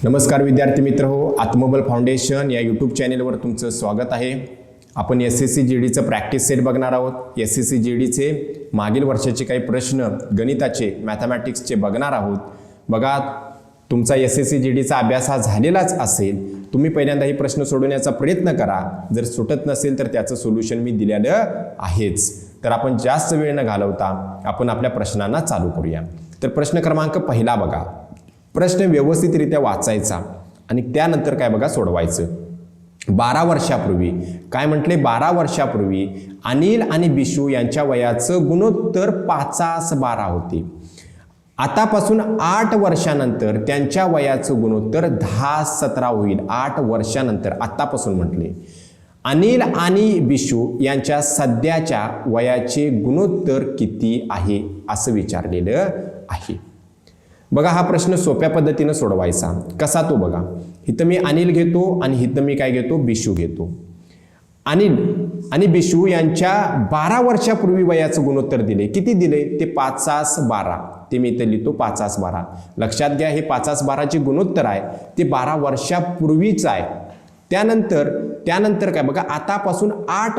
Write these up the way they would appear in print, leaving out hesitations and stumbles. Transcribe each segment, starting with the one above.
नमस्कार विद्यार्थी मित्र हो, आत्मबल फाउंडेशन या यूट्यूब चॅनेलवर तुमचं स्वागत आहे. आपण SSC GDचं प्रॅक्टिस सेट बघणार आहोत. SSC GDचे मागील वर्षाचे काही प्रश्न गणिताचे मॅथमॅटिक्सचे बघणार आहोत. बघा, तुमचा SSC GDचा अभ्यास हा झालेलाच असेल. तुम्ही पहिल्यांदा ही प्रश्न सोडवण्याचा प्रयत्न करा. जर सुटत नसेल तर त्याचं सोल्युशन मी दिलेलं आहेच. तर आपण जास्त वेळ न घालवता आपण आपल्या प्रश्नांना चालू करूया. तर प्रश्न क्रमांक पहिला बघा. प्रश्न व्यवस्थितरित्या वाचायचा आणि त्यानंतर काय बघा सोडवायचं. 12 वर्षापूर्वी काय म्हटले, 12 वर्षापूर्वी अनिल आणि बिशू यांच्या वयाचं गुणोत्तर 5:12 होते. आतापासून 8 वर्षानंतर त्यांच्या वयाचं गुणोत्तर 10:17 होईल. 8 वर्षानंतर आतापासून म्हटले. अनिल आणि बिशू यांच्या सध्याच्या वयाचे गुणोत्तर किती आहे असं विचारलेलं आहे. बघा, हा प्रश्न सोप्या पद्धतीने सोडवायचा. कसा तो बघा. इथं मी अनिल घेतो आणि इथं मी काय घेतो, बिशू घेतो. अनिल आणि बिशू यांच्या 12 वर्षापूर्वी वयाचं गुणोत्तर दिले. किती दिले ते 5:12. ते मी इथं लिहितो 5:12. लक्षात घ्या, हे 5:12 गुणोत्तर आहे ते 12 वर्षापूर्वीच आहे. त्यानंतर काय बघा, आतापासून 8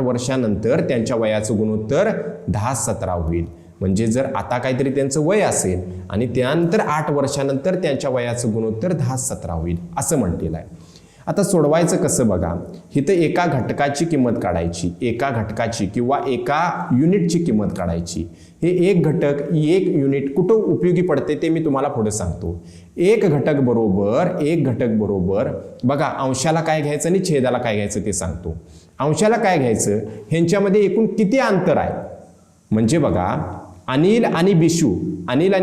वर्षानंतर त्यांच्या वयाचं गुणोत्तर 10:17 होईल. म्हणजे जर आता काहीतरी त्यांचं वय असेल आणि त्यानंतर 8 वर्षानंतर त्यांच्या वयाचं गुणोत्तर 10:17 होईल असं म्हटलेलं आहे. आता सोडवायचं कसं बघा. इथं एका घटकाची किंमत काढायची, एका घटकाची किंवा एका युनिटची किंमत काढायची. हे एक घटक, एक युनिट कुठं उपयोगी पडते ते मी तुम्हाला पुढे सांगतो. एक घटक बरोबर बघा, अंशाला काय घ्यायचं आणि छेदाला काय घ्यायचं ते सांगतो. अंशाला काय घ्यायचं, ह्यांच्यामध्ये एकूण किती अंतर आहे. म्हणजे बघा, अनिल आणि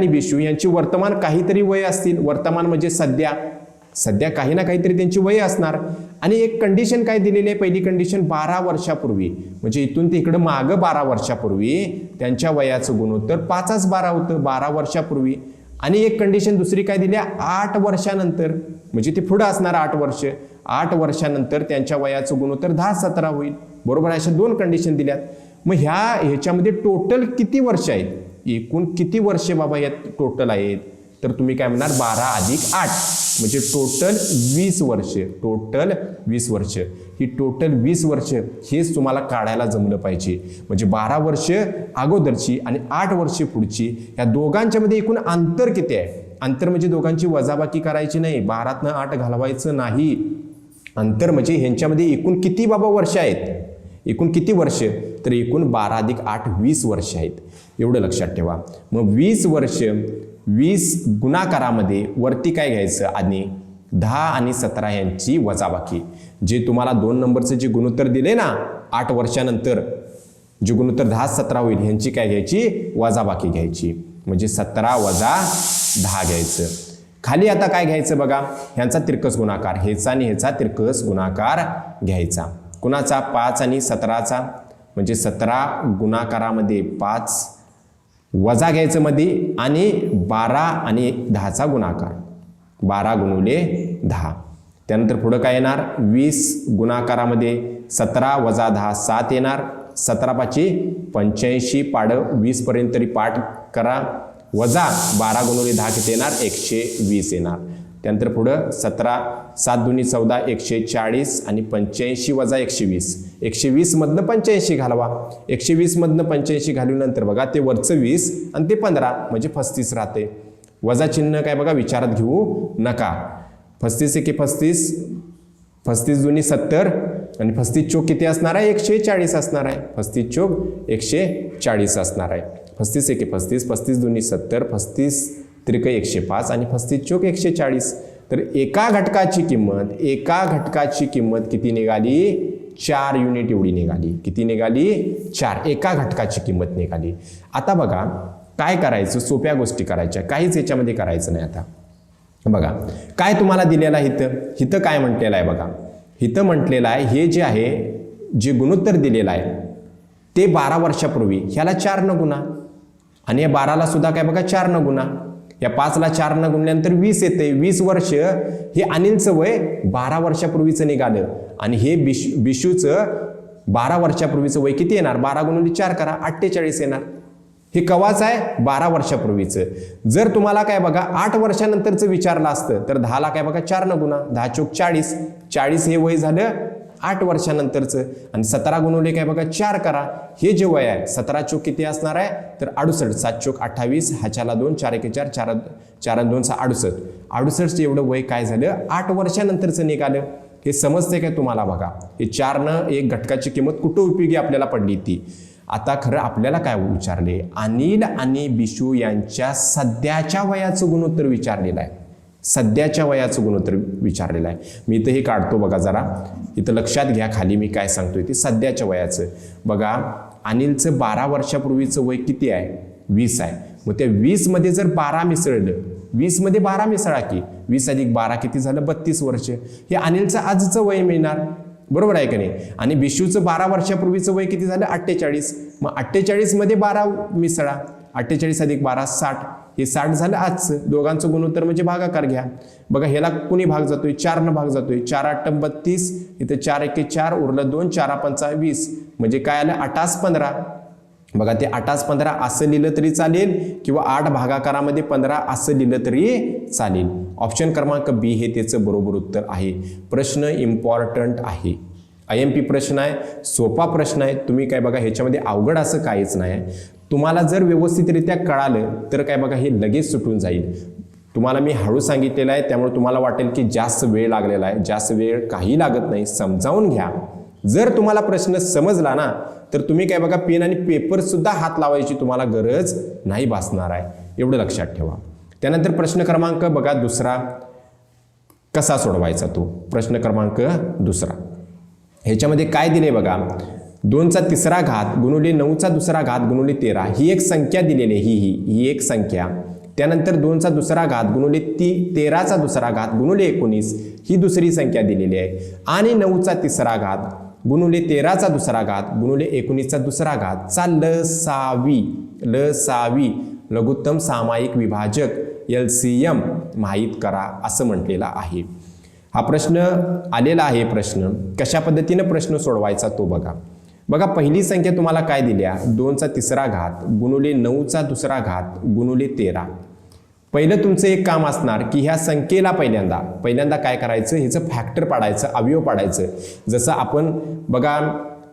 बिशू यांची वर्तमान काहीतरी वय असतील. वर्तमान म्हणजे सध्या काही ना काहीतरी त्यांची वय असणार. आणि एक कंडिशन काय दिलेली आहे, पहिली कंडिशन 12 वर्षापूर्वी, म्हणजे इथून ते इकडं मागं 12 वर्षापूर्वी त्यांच्या वयाचं गुणोत्तर 5:12 होतं 12 वर्षापूर्वी. आणि एक कंडिशन दुसरी काय दिली, 8 वर्षानंतर, म्हणजे ते पुढं असणार 8 वर्ष. 8 वर्षानंतर त्यांच्या वयाचं गुणोत्तर 10:17 होईल. बरोबर, अशा 2 कंडिशन दिल्यात. मग ह्याच्यामध्ये टोटल किती वर्ष आहेत, एकूण किती वर्षे बाबा यात टोटल आहेत, तर तुम्ही काय म्हणणार 12 + 8 म्हणजे टोटल 20 वर्ष. ही टोटल 20 वर्ष हेच तुम्हाला काढायला जमलं पाहिजे. म्हणजे 12 वर्ष अगोदरची आणि 8 वर्ष पुढची, या दोघांच्या मध्ये एकूण अंतर किती आहे. अंतर म्हणजे दोघांची वजाबाकी करायची नाही, 12तनं 8 घालवायचं नाही. अंतर म्हणजे ह्यांच्यामध्ये एकूण किती बाबा वर्ष आहेत, एकूण किती वर्ष, तर एकूण 12 + 8 20 वर्ष आहेत. एवढं लक्षात ठेवा. मग 20 वर्ष 20 गुणाकारामध्ये वरती काय घ्यायचं, आणि 10 आणि 17 यांची वजाबाकी. जे तुम्हाला 2 नंबरचं जे गुणोत्तर दिले ना 8 वर्षानंतर जे गुणोत्तर 10:17 होईल, ह्यांची काय घ्यायची, वजाबाकी घ्यायची. म्हणजे 17 - 10 घ्यायचं. खाली आता काय घ्यायचं बघा, ह्यांचा तिरकस गुणाकार, ह्याचा आणि ह्याचा तिरकस गुणाकार घ्यायचा. कुणाचा, 5 आणि 17चा, म्हणजे 17 गुणाकारामध्ये 5 वजा घ्यायचं मध्ये, आणि 12 आणि 10चा गुणाकार, 12 × 10. त्यानंतर पुढं काय येणार, 20 गुणाकारामध्ये 17 - 10 7 येणार. 17×5 = 85, पाडं 20 पर्यंत तरी पाठ करा. वजा 12 × 10 किती येणार, 120 येणार. त्यानंतर पुढं 17 7 × 2 = 14 140, आणि 85 - 120, 120 मधनं 85 घालवा. 120 मधनं 85 घालूनंतर बघा ते वरचं 20 आणि ते 15 म्हणजे 35 राहते. वजा चिन्ह काय बघा विचारात घेऊ नका. 35 × 1 = 35, 35 × 2 = 70, आणि 35 चोक किती असणार आहे, 140 असणार आहे. 35 चोक 140 असणार आहे. 35 × 1 = 35, 35 × 2 = 70, 35 त्रिक 105, आणि 35 चोक 140. तर एका घटकाची किंमत किती निघाली, 4 युनिट एवढी निघाली. किती निघाली, 4. एका घटकाची किंमत निघाली. आता बघा काय करायचं, सोप्या गोष्टी करायच्या, काहीच याच्यामध्ये करायचं नाही. आता बघा काय तुम्हाला दिलेलं आहे, इथं काय म्हटलेलं आहे बघा. इथं म्हटलेलं आहे, हे जे आहे जे गुणोत्तर दिलेलं आहे ते 12 वर्षापूर्वी, ह्याला 4 न गुणा, आणि या 12ला सुद्धा काय बघा 4 न गुणा. या 5ला 4 न गुणल्यानंतर 20 येते. 20 वर्ष हे अनिलचं वय 12 वर्षापूर्वीचं निघालं, आणि हे बिशूचं 12 वर्षापूर्वीचं वय किती येणार, 12 × 4 करा 48 येणार. हे कवाच आहे 12 वर्षापूर्वीचं. जर तुम्हाला काय बघा 8 वर्षानंतरचं विचारलं असतं तर 10ला काय बघा 4 न गुणा, 10 चोक 40, 40 हे वय झालं 8 वर्षानंतरचं. आणि 17 गुणवले काय बघा 4 करा, हे जे वय आहे 17 चोक किती असणार आहे तर 68, 7 चोक 28, हाच्याला 2, 4 1 4, 4 2 68, 68 एवढं वय काय झालं 8 वर्षानंतरचं निघालं. हे समजते काय तुम्हाला बघा, हे 4 एक घटकाची किंमत कुठं उपयोगी आपल्याला पडली ती. आता खरं आपल्याला काय विचारले, अनिल आणि बिशू यांच्या सध्याच्या वयाचं गुणोत्तर विचारलेलं आहे. सध्याच्या वयाचं गुणोत्तर विचारलेलं आहे. मी इथं हे काढतो बघा जरा, इथं लक्षात घ्या खाली मी काय सांगतोय ते सध्याच्या वयाचं. बघा अनिलचं 12 वर्षापूर्वीचं वय किती आहे 20 आहे. मग त्या 20 मध्ये जर 12 मिसळलं, 20 मध्ये 12 मिसळा की 20 अधिक 12 किती झालं 32 वर्ष. हे अनिलचं आजचं वय मिळणार, बरोबर आहे का नाही. आणि बिशूचं 12 वर्षापूर्वीचं वय किती झालं 48. मग 48 मध्ये 12 मिसळा, 48 अधिक 12 60, हे 60 झालं आजचं. दोघांचं गुणोत्तर म्हणजे भागाकार घ्या. बघा ह्याला कुणी भाग जातोय 4 न भाग जातोय, 4 8 32, इथे 4 1 4 उरलं 2, 4 5 20, म्हणजे काय आलं 8 15. बघा ते 8 15 असं लिहिलं तरी चालेल किंवा 8 भागाकारामध्ये 15 असं लिहिलं तरी चालेल. ऑप्शन क्रमांक बी हे त्याचं बरोबर उत्तर आहे. प्रश्न इम्पॉर्टंट आहे, IMP प्रश्न आहे, सोपा प्रश्न आहे. तुम्ही काय बघा ह्याच्यामध्ये अवघड असं काहीच नाही. तुम्हाला जर व्यवस्थितरित्या कळालं तर काय बघा हे लगेच सुटून जाईल. तुम्हाला मी हळू सांगितलेलं आहे त्यामुळे तुम्हाला वाटेल की जास्त वेळ लागलेला आहे. जास्त वेळ काही लागत नाही, समजावून घ्या. जर तुम्हाला प्रश्न समजला ना तर तुम्ही काय बघा पेन आणि पेपर सुद्धा हात लावायची तुम्हाला गरज नाही भासणार आहे, एवढं लक्षात ठेवा. त्यानंतर प्रश्न क्रमांक बघा दुसरा कसा सोडवायचा तो. प्रश्न क्रमांक दुसरा ह्याच्यामध्ये काय दिले बघा, 2चा तिसरा घात गुणुले 9चा दुसरा घात गुणुले 13 ही एक संख्या दिलेली आहे. ही एक संख्या. त्यानंतर 2चा दुसरा घात गुणुले 13चा दुसरा घात गुणुले 19 ही दुसरी संख्या दिलेली आहे. आणि 9चा तिसरा घात गुणुले 13चा दुसरा घात गुणुले 19चा दुसरा घात चा लसावी लघुत्तम सामायिक विभाजक LCM माहीत करा असं म्हटलेलं आहे. हा प्रश्न आलेला आहे. प्रश्न कशा पद्धतीने प्रश्न सोडवायचा तो बघा. बघा पहिली संख्या तुम्हाला काय दिल्या 2चा तिसरा घात गुणुले 9चा दुसरा घात गुणुले 13. पहिलं तुमचं एक काम असणार की ह्या संख्येला पहिल्यांदा काय करायचं, ह्याचं फॅक्टर पाडायचं, अवयव पाडायचं. जसं आपण बघा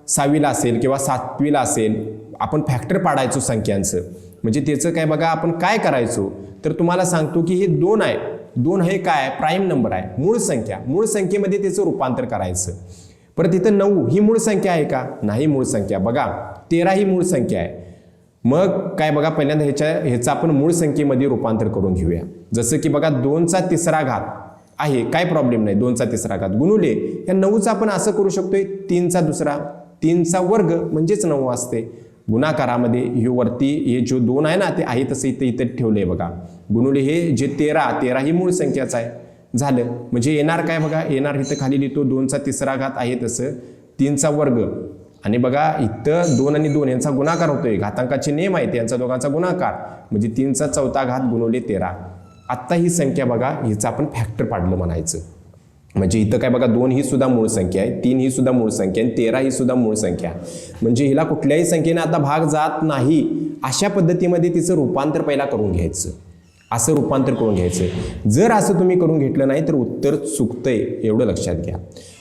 6वीला असेल किंवा 7वीला असेल आपण फॅक्टर पाडायचो संख्यांचं. म्हणजे त्याचं काय बघा आपण काय करायचो तर तुम्हाला सांगतो की हे 2 आहे. 2 हे काय प्राईम नंबर आहे, मूळ संख्या. मूळ संख्येमध्ये त्याचं रूपांतर करायचं. परत इथं 9 ही मूळ संख्या आहे का, नाही मूळ संख्या. बघा 13 ही मूळ संख्या आहे. मग काय बघा पहिल्यांदा ह्याचं आपण मूळ संख्येमध्ये रूपांतर करून घेऊया. जसं की बघा 2चा तिसरा घात आहे, काय प्रॉब्लेम नाही, 2चा तिसरा घात गुणुले या 9चा आपण असं करू शकतोय 3चा दुसरा, 3चा वर्ग म्हणजेच 9 असते. गुणाकारामध्ये हे वरती हे जो 2 आहे ना ते आहे तसं इथे ठेवलंय बघा. गुणुले हे जे 13 ही मूळ संख्याच आहे. झालं म्हणजे येणार काय बघा, येणार इथं खाली लिहितो 2चा तिसरा घात आहे तसं 3चा वर्ग. आणि बघा इथं 2 आणि 2 यांचा गुणाकार होतोय, घातांकाचे नियम आहेत यांचा दोघांचा गुणाकार म्हणजे 3चा चौथा घात गुणुले 13. आत्ता ही संख्या बघा हिचं आपण फॅक्टर पाडलं म्हणायचं. म्हणजे इथं काय बघा 2 ही सुद्धा मूळ संख्या आहे, 3 ही सुद्धा मूळ संख्या आणि 13 ही सुद्धा मूळ संख्या. म्हणजे हिला कुठल्याही संख्येने आता भाग जात नाही. अशा पद्धतीमध्ये तिचं रूपांतर पहिला करून घ्यायचं, असं रूपांतर करून घ्यायचं. जर असं तुम्ही करून घेतलं नाही तर उत्तर चुकतंय, एवढं लक्षात घ्या.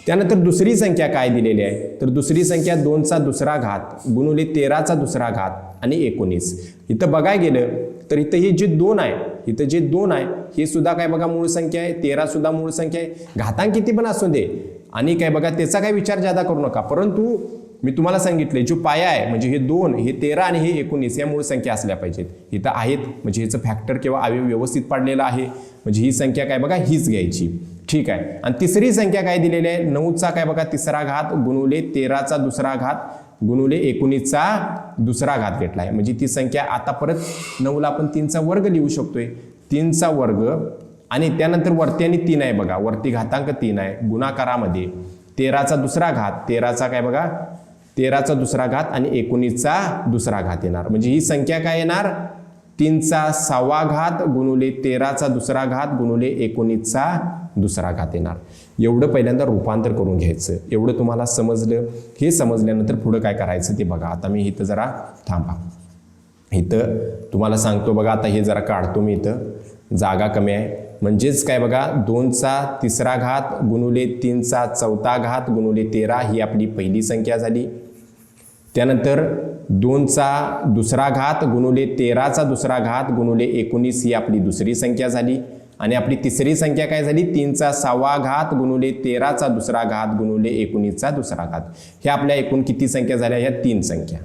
त्यानंतर दुसरी संख्या काय दिलेली आहे तर दुसरी संख्या 2चा दुसरा घात गुणुले 13चा दुसरा घात आणि 19. इथं बघायला गेलं तर इथं हे जे 2 आहे, इथं जे 2 आहे हे सुद्धा काय बघा मूळ संख्या आहे, 13 सुद्धा मूळ संख्या आहे. घातांक किती पण असू दे आणि काय बघा त्याचा काय विचार जादा करू नका. परंतु मी तुम्हाला सांगितले जो पाया आहे म्हणजे हे 2 हे 13 आणि हे 19 या मूळ संख्या असल्या पाहिजेत. इथं आहेत म्हणजे ह्याचं फॅक्टर किंवा अवयव व्यवस्थित पाडलेला आहे. म्हणजे ही संख्या काय बघा हीच घ्यायची, ठीक आहे. आणि तिसरी संख्या काय दिलेली आहे 9चा काय बघा तिसरा घात गुणुले 13चा दुसरा घात गुणुले 19चा दुसरा घात घेतला आहे. म्हणजे ती संख्या आता परत 9ला आपण 3चा वर्ग लिहू शकतोय, 3चा वर्ग. आणि त्यानंतर वरती आणि 3 आहे बघा, वरती घातांक 3 आहे. गुणाकारामध्ये 13चा दुसरा घात, 13चा काय बघा 13चा दुसरा घात आणि 19चा दुसरा घात येणार. म्हणजे ही संख्या काय येणार 3चा 6वा घात गुणुले 13चा दुसरा घात गुणुले 19चा दुसरा घात येणार. एवढं पहिल्यांदा रूपांतर करून घ्यायचं. एवढं तुम्हाला समजलं. हे समजल्यानंतर पुढं काय करायचं ते बघा. आता मी इथं जरा थांबा. इथं तुम्हाला सांगतो बघा, आता हे जरा काढतो मी, इथं जागा कमी आहे, म्हणजेच काय बघा 2चा तिसरा घात गुणुले 3चा चौथा घात गुणुले 13 ही आपली पहिली संख्या झाली. त्यानंतर 2चा दुसरा घात गुणुले 13चा दुसरा घात गुणुले 19 ही आपली दुसरी संख्या झाली. आणि आपली तिसरी संख्या काय झाली, 3चा सहावा घात गुणुले 13चा दुसरा घात गुणुले 19चा दुसरा घात. ह्या आपल्या एकूण किती संख्या झाल्या, ह्या 3 संख्या.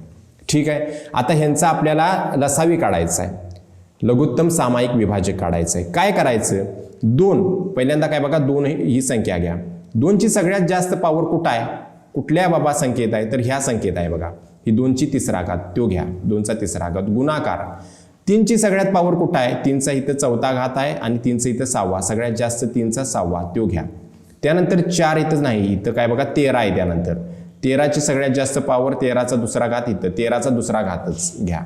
ठीक आहे. आता ह्यांचा आपल्याला लसावी काढायचा आहे, लघुत्तम सामायिक विभाजक काढायचं आहे. काय करायचं, 2 पहिल्यांदा काय बघा, 2 ही संख्या घ्या. 2ची सगळ्यात जास्त पॉवर कुठं आहे, कुठल्या बाबा संख्येत आहे, तर ह्या संख्येत आहे बघा. ही 2ची तिसरा घात तो घ्या, 2चा तिसरा घात गुणाकार. 3ची सगळ्यात पॉवर कुठं आहे, 3चा इथं चौथा घात आहे आणि 3चा इथं 6वा, सगळ्यात जास्त 3चा 6वा तो घ्या. त्यानंतर 4 इथंच नाही, इथं काय बघा 13 आहे. त्यानंतर 13ची सगळ्यात जास्त पॉवर 13चा दुसरा घात, इथं 13चा दुसरा घातच घ्या.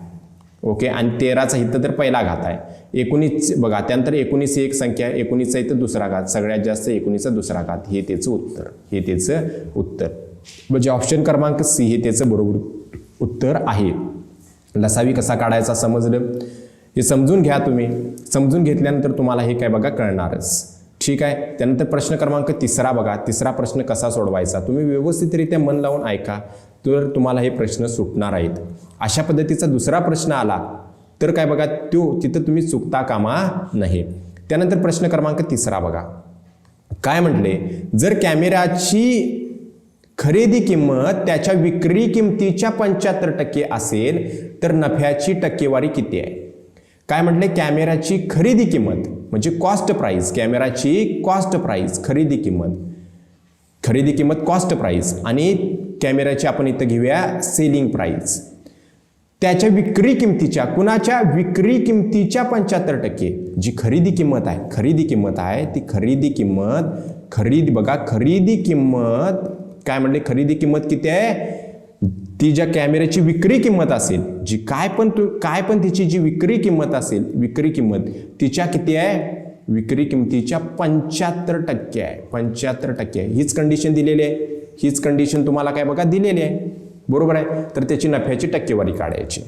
ओके. आणि 13चा इथं तर पहिला घात आहे. 19 बघा, त्यानंतर 19 एक संख्या, 19चा इथं दुसरा घात, सगळ्यात जास्त 19चा दुसरा घात. हे त्याचं उत्तर, हे त्याचं उत्तर. म्हणजे ऑप्शन क्रमांक सी हे त्याचं बरोबर उत्तर आहे. लसावी कसा काढायचा समजलं, हे समजून घ्या तुम्ही. समजून घेतल्यानंतर तुम्हाला हे काय बघा कळणारच. ठीक आहे. त्यानंतर प्रश्न क्रमांक 3 बघा. 3रा प्रश्न कसा सोडवायचा, तुम्ही व्यवस्थितरित्या मन लावून ऐका तर तुम्हाला हे प्रश्न सुटणार आहेत. अशा पद्धतीचा दुसरा प्रश्न आला तर काय बघा, तिथं तुम्ही चुकता कामा नये. त्यानंतर प्रश्न क्रमांक 3 बघा, काय म्हटले, जर कॅमेराची खरेदी किंमत त्याच्या विक्री किमतीच्या 75% असेल तर नफ्याची टक्केवारी किती आहे. काय म्हटले, कॅमेराची खरेदी किंमत म्हणजे कॉस्ट प्राइस, कॅमेराची कॉस्ट प्राइस, खरेदी किंमत कॉस्ट प्राइस, आणि कॅमेराची आपण इथं घेऊया सेलिंग प्राइस. त्याच्या विक्री किमतीच्या, कुणाच्या विक्री किमतीच्या 75%, जी खरेदी किंमत आहे ती खरेदी किंमत काय म्हणले, खरेदी किंमत किती आहे, ती ज्या कॅमेऱ्याची विक्री किंमत असेल, जी काय पण तिची जी विक्री किंमत असेल, विक्री किंमत तिच्या किती आहे, विक्री किमतीच्या 75% आहे. 75% हीच कंडिशन दिलेली आहे. हीच कंडिशन तुम्हाला काय बघा दिलेली आहे, बरोबर आहे. तर त्याची नफ्याची टक्केवारी काढायची.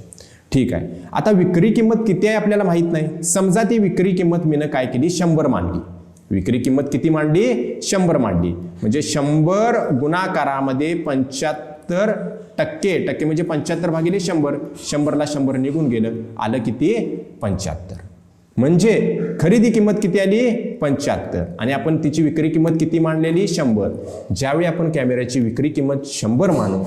ठीक आहे. आता विक्री किंमत किती आहे आपल्याला माहित नाही. समजा ती विक्री किंमत मीनं काय केली, 100 मांडली. विक्री किंमत किती मांडली, 100 मांडली. म्हणजे 100 गुणाकारामध्ये 75% म्हणजे 75 भागिले 100, 100ला 100 निघून गेलं, आलं किती 75. म्हणजे खरेदी किंमत किती आली 75 आणि आपण तिची विक्री किंमत किती मांडलेली 100. ज्यावेळी आपण कॅमेऱ्याची विक्री किंमत 100 मानू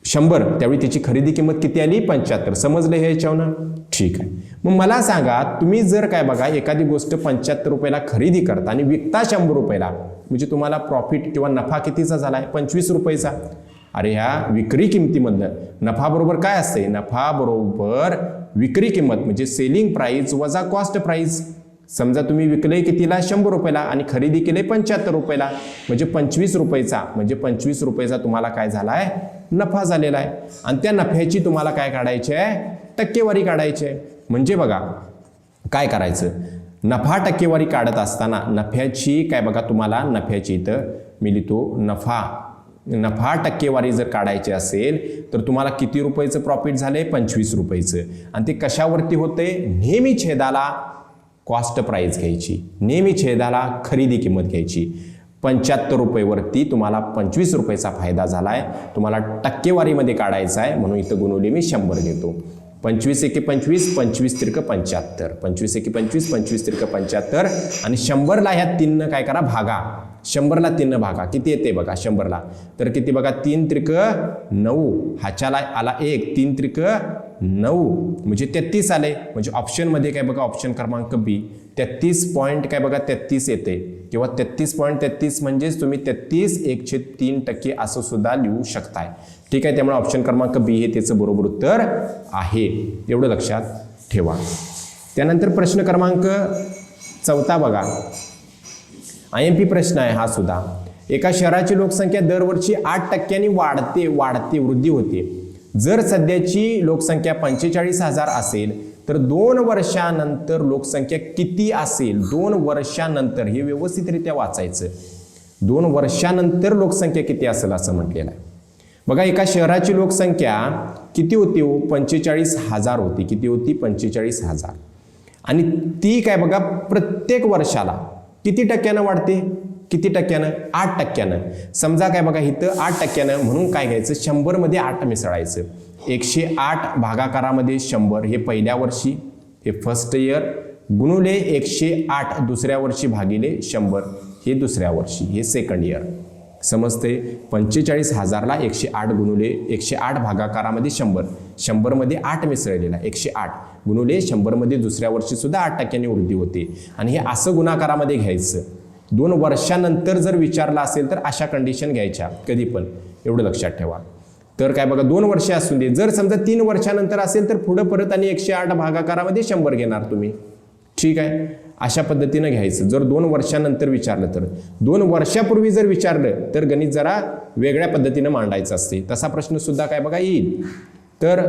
100 त्यावेळी तिची खरेदी किंमत किती आली 75. समजलं हे याच्यावरून. ठीक आहे. मग मला सांगा, तुम्ही जर काय बघा एखादी गोष्ट 75 रुपयाला खरेदी करता आणि विकता 100 रुपयाला, म्हणजे तुम्हाला प्रॉफिट किंवा नफा कितीचा झालाय 25 रुपयाचा. अरे ह्या विक्री किमतीमधनं नफा बरोबर काय असते, नफा बरोबर विक्री किंमत म्हणजे सेलिंग प्राइस वजा कॉस्ट प्राइस. समजा तुम्ही विकले कितीला 100 रुपयाला आणि खरेदी केले 75 रुपयाला, म्हणजे 25 रुपयाचा, म्हणजे 25 रुपयाचा तुम्हाला काय झालाय नफा झालेला आहे. आणि त्या नफ्याची तुम्हाला काय काढायची आहे, टक्केवारी काढायची आहे. म्हणजे बघा काय करायचं, नफा टक्केवारी काढत असताना नफ्याची काय बघा, तुम्हाला नफ्याची इथं मी लिहितो नफा टक्केवारी जर काढायची असेल तर तुम्हाला किती रुपयाचं प्रॉफिट झाले 25 रुपयाचं. आणि ते कशावरती होते, नेहमी छेदाला कॉस्ट प्राइस घ्यायची, नेहमी छेदाला खरेदी किंमत घ्यायची. 75 रुपयेवरती तुम्हाला 25 रुपयाचा फायदा झालाय, तुम्हाला टक्केवारीमध्ये काढायचा आहे म्हणून इथं गुणवले मी 100 घेतो. 25 एके 25, 25 त्रिक 75, 25 एके 25, 25 त्रिक 75 आणि 100ला ह्या 3 काय करा भागा, 100ला 3 भागा, किती येते बघा 100ला, तर किती बघा 3 त्रिक 9, ह्याच्याला आला 1, 3 त्रिक 9 म्हणजे 33 आले. म्हणजे ऑप्शनमध्ये काय बघा, ऑप्शन क्रमांक बी 33 पॉईंट काय बघा 33 येते किंवा 33.33 म्हणजेच तुम्ही 33.1/3% असं सुद्धा लिहू शकताय. ठीक आहे. त्यामुळे ऑप्शन क्रमांक बी हे त्याचं बरोबर उत्तर आहे, एवढं लक्षात ठेवा. त्यानंतर प्रश्न क्रमांक 4 बघा, IMP प्रश्न आहे हा सुद्धा. एका शहराची लोकसंख्या दरवर्षी 8% वाढते वृद्धी होते. जर सध्याची लोकसंख्या 45,000 असेल तर 2 वर्षानंतर लोकसंख्या किती असेल. 2 वर्षानंतर हे व्यवस्थितरित्या वाचायचं. 2 वर्षानंतर लोकसंख्या किती असेल असं म्हटलेलं आहे. बघा एका शहराची लोकसंख्या किती होती हो? 45,000 होती. किती होती? 45,000. आणि ती काय बघा प्रत्येक वर्षाला किती टक्क्यानं वाढते? किती टक्क्यानं? 8%. समजा काय बघा इथं 8%, म्हणून काय घ्यायचं? 100 मध्ये 8 मिसळायचं. 108 भागाकारामध्ये 100 हे पहिल्या वर्षी, हे फर्स्ट इयर, गुणुले 108 दुसऱ्या वर्षी भागिले 100 हे दुसऱ्या वर्षी, हे सेकंड इयर. समजते? 45,000ला 108 गुणुले 108 भागाकारामध्ये 100, 100 मध्ये 8 मिसळलेला, 108 गुणुले 100 मध्ये दुसऱ्या वर्षी सुद्धा 8% वृद्धी होते. आणि हे असं गुणाकारामध्ये घ्यायचं. 2 वर्षानंतर जर विचारला असेल तर अशा कंडिशन घ्यायच्या कधी पण, एवढं लक्षात ठेवा. तर काय बघा 2 वर्षे असून दे. जर समजा 3 वर्षानंतर असेल तर पुढं परत आणि 108 भागाकारामध्ये 100 घेणार तुम्ही. ठीक आहे, अशा पद्धतीनं घ्यायचं. जर 2 वर्षानंतर विचारलं तर. 2 वर्षापूर्वी जर विचारलं तर गणित जरा वेगळ्या पद्धतीनं मांडायचं असते. तसा प्रश्न सुद्धा काय बघा येईल. तर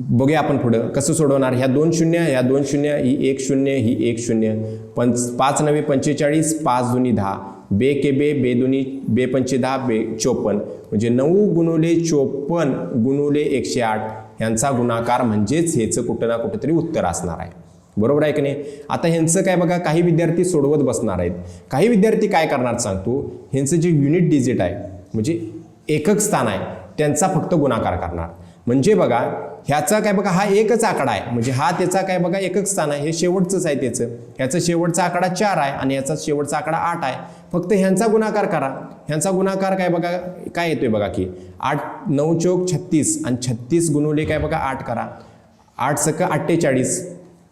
बघूया आपण पुढं कसं सोडवणार. ह्या 2 शून्य, ह्या 2 शून्य, ही 1 शून्य, ही 1 शून्य. 5 9 45, 5 दुनी 10, बे के बे, बे दुनी बे पंचे 10, बे 54. म्हणजे 9 गुणुले 54 गुणुले 108 यांचा गुणाकार म्हणजेच हेचं कुठं ना कुठेतरी उत्तर असणार आहे. बरोबर आहे की नाही. आता ह्यांचं काय बघा काही विद्यार्थी सोडवत बसणार आहेत. काही विद्यार्थी काय करणार सांगतो, ह्यांचं जे युनिट डिजिट आहे म्हणजे एकक स्थान आहे त्यांचा फक्त गुणाकार करणार. म्हणजे बघा ह्याचा काय बघा हा एकच आकडा आहे, म्हणजे हा त्याचा काय बघा एकक स्थान आहे, हे शेवटचंच आहे त्याचं. ह्याचा शेवटचा आकडा 4 आहे आणि याचा शेवटचा आकडा 8 आहे. फक्त ह्यांचा गुणाकार करा. ह्यांचा गुणाकार काय बघा काय येतोय बघा की 8 9 चौक 36 आणि 36 गुणुले काय बघा 8 करा. 8 सक 48.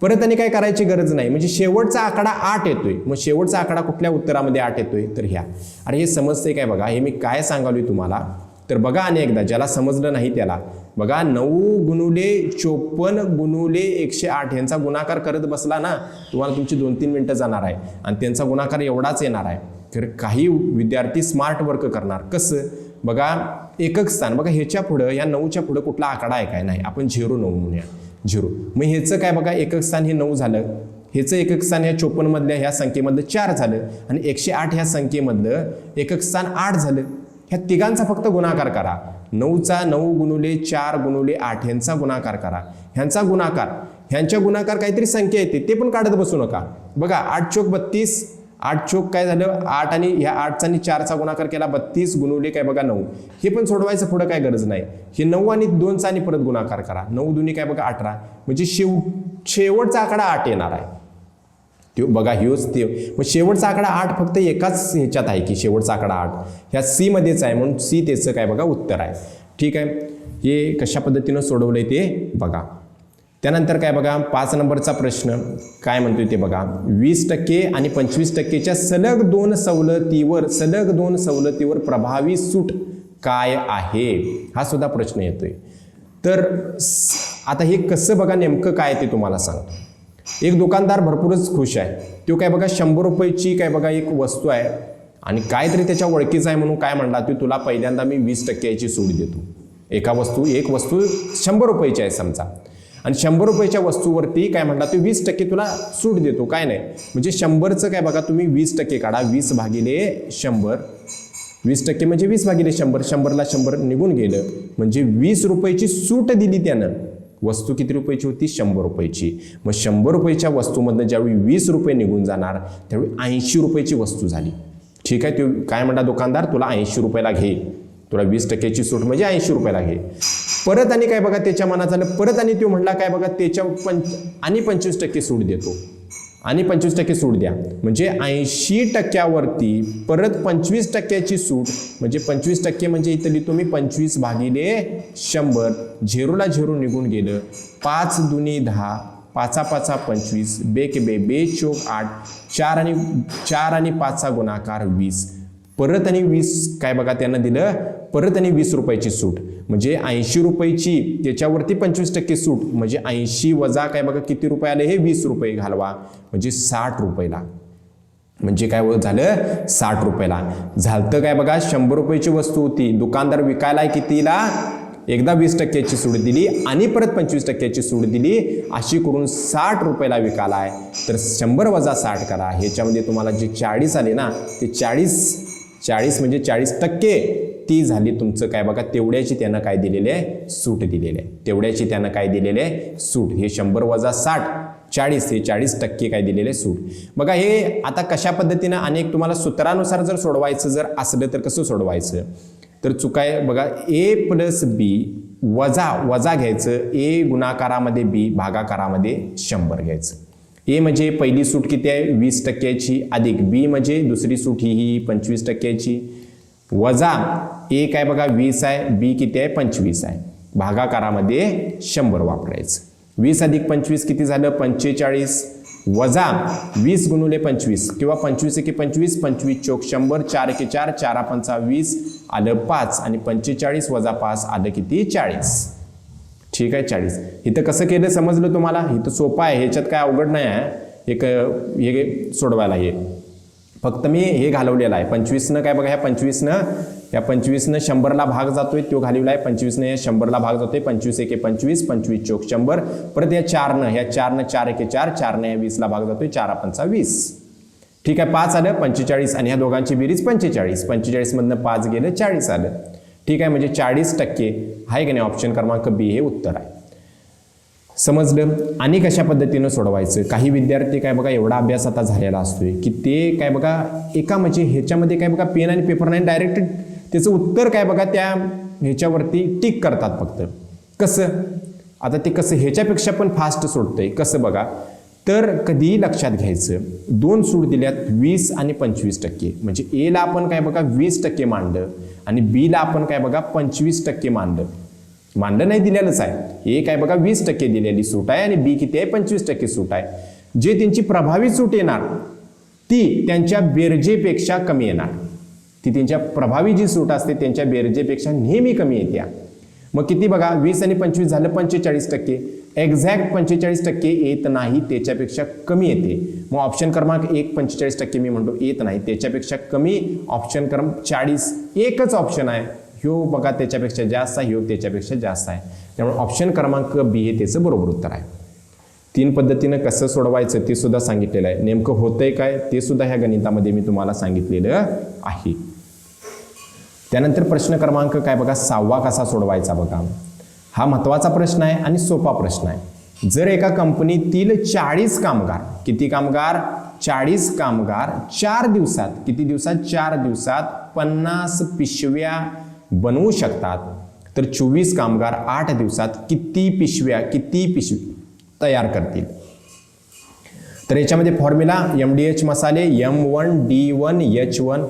परत आणि काय करायची गरज नाही, म्हणजे शेवटचा आकडा 8 येतोय. मग शेवटचा आकडा कुठल्या उत्तरामध्ये 8 येतोय तर ह्या. अरे हे समजते काय बघा, हे मी काय सांगालोय तुम्हाला तर बघा. आणि एकदा ज्याला समजलं नाही त्याला बघा 9 गुणुले 54 गुणुले 108 यांचा गुणाकार करत बसला ना तुम्हाला तुमची 2-3 मिनिटं जाणार आहे आणि त्यांचा गुणाकार एवढाच येणार आहे. तर काही विद्यार्थी स्मार्ट वर्क करणार. कसं बघा एकक स्थान बघा ह्याच्या पुढं या 9च्या पुढं कुठला आकडा आहे काय नाही, आपण 0 9 म्हणूया 0. मग ह्याचं काय बघा एकक स्थान हे 9 झालं, ह्याचं एकक स्थान ह्या 54 मधल्या ह्या संख्येमधलं 4 झालं आणि 108 ह्या संख्येमधलं एकक स्थान 8 झालं. ह्या तिघांचा फक्त गुणाकार करा. 9चा 9 गुणुले 4 गुणुले 8 यांचा गुणाकार करा. ह्यांचा गुणाकार ह्यांच्या गुणाकार काहीतरी संख्या येते ते पण काढत बसू नका. बघा 8 चौक 32, 8 चौक काय झालं 8 आणि ह्या 8चा आणि 4चा गुणाकार केला 32 गुणुले काय बघा 9. हे पण सोडवायचं पुढं काय गरज नाही. हे 9 आणि 2चा आणि परत गुणाकार करा. 9 दुनी काय बघा 18, म्हणजे शेवटचा आकडा 8 येणार आहे. तो बघा ह्योच ते. मग शेवटचा आकडा 8 फक्त एकाच ह्याच्यात आहे की शेवटचा आकडा 8 ह्या सी मध्येच आहे, म्हणून सी त्याचं काय बघा उत्तर आहे. ठीक आहे, हे कशा पद्धतीनं सोडवलंय ते बघा. त्यानंतर काय बघा 5 नंबरचा प्रश्न काय म्हणतोय ते बघा. 20% आणि 25%च्या सलग 2 सवलतीवर प्रभावी सूट काय आहे हा सुद्धा प्रश्न येतोय. तर आता हे कसं बघा नेमकं काय ते तुम्हाला सांगतो. एक दुकानदार भरपूरच खुश आहे. तो काय बघा 100 रुपयाची काय बघा एक वस्तू आहे आणि काहीतरी त्याच्या ओळखीचं आहे म्हणून काय म्हणला तो तुला पहिल्यांदा मी 20% याची सूट देतो. एक वस्तू 100 रुपयाची आहे समजा आणि 100 रुपयाच्या वस्तूवरती काय म्हणला तो 20% तुला सूट देतो. काय नाही म्हणजे 100चं काय बघा तुम्ही 20% काढा. 20 भागिले 100, 20% म्हणजे 20 भागिले 100, 100ला 100 निघून गेलं म्हणजे 20 रुपयाची सूट दिली त्यानं. वस्तू किती रुपयाची होती 100 रुपयाची. मग 100 रुपयाच्या वस्तूमधनं ज्यावेळी 20 रुपये निघून जाणार त्यावेळी 80 रुपयाची वस्तू झाली. ठीक आहे, तो काय म्हणला दुकानदार तुला 80 रुपयाला घे, तुला 20%ची सूट म्हणजे 80 रुपयाला घे. परत आणि काय बघा त्याच्या मनात झालं, परत आणि तो म्हणला काय बघा त्याच्या आणि 25% सूट देतो आणि 25% सूट द्या म्हणजे 80%वरती परत 25%ची सूट म्हणजे 25% म्हणजे इथं लिहितो मी 25 भागिले 100, 0ला 0 निघून गेलं. 5 दुनी 10, 5 5 25, बे के बे, बे चौक 8, 4 आणि 5चा गुणाकार 20. परत आणि 20 काय बघा त्यांना दिलं परत आणि 20 रुपयाची सूट म्हणजे 80 रुपयाची त्याच्यावरती 25% सूट म्हणजे 80 वजा काय बघा किती रुपये आले हे 20 रुपये घालवा म्हणजे 60 रुपयाला. म्हणजे काय झालं 60 रुपयाला झालं. काय बघा 100 रुपयाची वस्तू होती, दुकानदार विकायला कितीला एकदा 20%ची सूट दिली आणि परत 25%ची सूट दिली, अशी करून 60 रुपयाला विकालाय. तर 100 वजा 60 करा. ह्याच्यामध्ये तुम्हाला जे 40 आले ना ते 40 म्हणजे 40% ती झाली तुमचं काय बघा तेवढ्याची त्यानं काय दिलेली आहे सूट दिलेली आहे, तेवढ्याची त्यानं काय दिलेली आहे सूट. हे 100 वजा 60 40 हे 40% काय दिलेले सूट. बघा हे आता कशा पद्धतीनं अनेक तुम्हाला सूत्रानुसार जर सोडवायचं जर असलं तर कसं सोडवायचं तर चुकाय बघा ए प्लस बी वजा घ्यायचं ए गुणाकारामध्ये बी भागाकारामध्ये 100 घ्यायचं. ए म्हणजे पहिली सूट किती आहे 20%ची अधिक बी म्हणजे दुसरी सूट ही 25%ची वजा ए काय बघा 20 आहे बी किती आहे 25 आहे भागाकारामध्ये 100 वापरायचं. 20 अधिक 25 किती झालं 45 वजा 20 गुणुले 25 किंवा 25 एके 25 25 चौक 100 4 एके 4 4 पंचा 20 आलं 5 आणि 45 वजा 5 आलं किती 40. ठीक आहे 40. इथं कसं केलं समजलं तुम्हाला. इथं सोपं आहे ह्याच्यात काय अवघड नाही आहे. हे सोडवायला हे फक्त मी हे घालवलेलं आहे 25 काय बघा ह्या 25 100ला भाग जातोय तो घालवला आहे 25 या 100ला भाग जातोय 25 एके 25 25 चौक 100 परत या 4 4 एके 4 4 या 20ला भाग जातोय 4 पंचा 20. ठीक आहे 5 आलं 45 आणि ह्या दोघांची बेरीज 45 मधनं 5 गेलं 40 आलं. ठीक आहे म्हणजे 40% आहे की नाही ऑप्शन क्रमांक बी हे उत्तर आहे. समजलं. आणि कशा पद्धतीनं सोडवायचं. काही विद्यार्थी काय बघा एवढा अभ्यास आता झालेला असतोय की ते काय बघा एका म्हणजे ह्याच्यामध्ये काय बघा पेन आणि पेपर नाही डायरेक्ट त्याचं उत्तर काय बघा त्या ह्याच्यावरती टिक करतात फक्त. कसं आता ते कसं ह्याच्यापेक्षा पण फास्ट सोडतंय कसं बघा तर कधी लक्षात घ्यायचं 2 सूट दिल्यात 20 आणि 25% म्हणजे ए ला आपण काय बघा 20% मांडलं आणि बी ला आपण काय बघा 25% मांडलं नाही दिलेलंच आहे. ए काय बघा 20% दिलेली सूट आहे आणि बी किती आहे 25% सूट आहे. जे त्यांची प्रभावी सूट येणार ती त्यांच्या बेरजेपेक्षा कमी येणार. ती त्यांच्या प्रभावी जी सूट असते त्यांच्या बेरजेपेक्षा नेहमी कमी येते. मग किती बघा 20 आणि 25 झालं 45%. एक्झॅक्ट 45% येत नाही त्याच्यापेक्षा कमी येते. मग ऑप्शन क्रमांक 1 45% मी म्हणतो येत नाही त्याच्यापेक्षा कमी. ऑप्शन क्रमांक 40 एकच ऑप्शन आहे ह्यो बघा त्याच्यापेक्षा जास्त आहे ह्यो त्याच्यापेक्षा जास्त आहे. त्यामुळे ऑप्शन क्रमांक बी हे त्याचं बरोबर उत्तर आहे. 3 पद्धतीनं कसं सोडवायचं ते सुद्धा सांगितलेलं आहे. नेमकं होतंय काय ते सुद्धा ह्या गणितामध्ये मी तुम्हाला सांगितलेलं आहे. त्यानंतर प्रश्न क्रमांक काय बघा 6वा कसा सोडवायचा बघा. हा महत्त्वाचा प्रश्न आहे आणि सोपा प्रश्न आहे. जर एका कंपनीतील 40 कामगार किती कामगार 40 कामगार 4 दिवसात किती दिवसात 4 दिवसात 50 पिशव्या बनवू शकतात तर 24 कामगार 8 दिवसात किती पिशवी तयार करतील. तर याच्यामध्ये फॉर्म्युला MDH मसाले M1D1H1